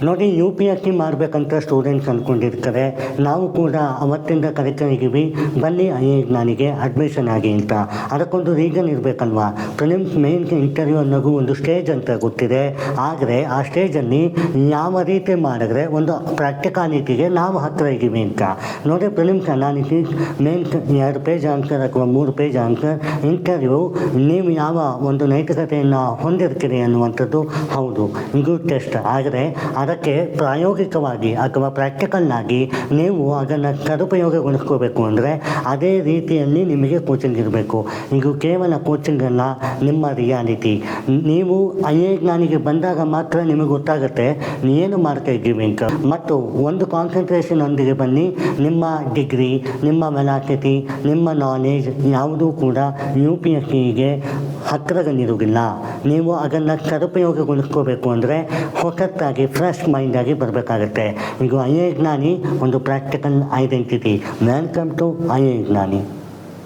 ನೋಡಿ, U P S C ಮಾಡಬೇಕಂತ students ಅಂದ್ಕೊಂಡಿರ್ತಾರೆ. ನಾವು ಕೂಡ ಅವತ್ತಿಂದ ಕರಿತೀವಿ, ಬನ್ನಿ ನನಗೆ ಅಡ್ಮಿಷನ್ ಆಗಿ ಅಂತ. ಅದಕ್ಕೊಂದು ರೀಸನ್ ಇರಬೇಕಲ್ವಾ. ಪ್ರಿಲಿಮ್ಸ್ ಮೇನ್ ಇಂಟರ್ವ್ಯೂ ಅನ್ನೋದು ಒಂದು ಸ್ಟೇಜ್ ಅಂತ ಗೊತ್ತಿದೆ. ಆದರೆ ಆ ಸ್ಟೇಜಲ್ಲಿ ಯಾವ ರೀತಿ ಮಾಡಿದ್ರೆ ಒಂದು ಪ್ರಾಕ್ಟಿಕಾಲಿಟಿಗೆ ನಾವು ಹತ್ತಿರ ಇದ್ದೀವಿ ಅಂತ. ನೋಡಿ, prelims analysis, main 2 page answer ಅಥವಾ 3 ಪೇಜ್ ಆನ್ಸರ್, ಇಂಟರ್ವ್ಯೂ, ನೀವು ಯಾವ ಒಂದು ನೈತಿಕತೆಯನ್ನು ಹೊಂದಿರ್ತೀರಿ ಅನ್ನುವಂಥದ್ದು ಹೌದು, ಇದು ಟೆಸ್ಟ್. ಆದರೆ ಅದಕ್ಕೆ ಪ್ರಾಯೋಗಿಕವಾಗಿ ಅಥವಾ ಪ್ರಾಕ್ಟಿಕಲ್ಲಾಗಿ ನೀವು ಅದನ್ನು ಸದುಪಯೋಗಗೊಳಿಸ್ಕೋಬೇಕು ಅಂದರೆ ಅದೇ ರೀತಿಯಲ್ಲಿ ನಿಮಗೆ ಕೋಚಿಂಗ್ ಇರಬೇಕು. ಇದು ಕೇವಲ ಕೋಚಿಂಗ್ ಅಲ್ಲ, ನಿಮ್ಮ ರಿಯಾಲಿಟಿ. ನೀವು ನನಗೆ ಬಂದಾಗ ಮಾತ್ರ ನಿಮಗೆ ಗೊತ್ತಾಗುತ್ತೆ ಏನು ಮಾಡ್ತಾ ಇದ್ದೀವಿ ಅಂತ. ಮತ್ತು ಒಂದು ಕಾನ್ಸಂಟ್ರೇಷನ್ ಒಂದಿಗೆ ಬನ್ನಿ. ನಿಮ್ಮ ಡಿಗ್ರಿ, ನಿಮ್ಮ ವೆಲಾಸಿಟಿ, ನಿಮ್ಮ ನಾಲೆಜ್ ಯಾವುದೂ ಕೂಡ ಯು ಪಿ ಎಸ್ ಸಿಗೆ ಹತ್ತಿರದಲ್ಲಿರುವುದಿಲ್ಲ. ನೀವು ಅದನ್ನು ಸದುಪಯೋಗಗೊಳಿಸ್ಕೋಬೇಕು ಅಂದರೆ ಹೊಸತ್ತಾಗಿ ಫ್ರೆಶ್ ಮೈಂಡಾಗಿ ಬರಬೇಕಾಗತ್ತೆ. ಇದು ಜ್ಞಾನಿ ಒಂದು ಪ್ರಾಕ್ಟಿಕಲ್ ಐಡೆಂಟಿಟಿ. ವೆಲ್ಕಮ್ ಟು ಜ್ಞಾನಿ.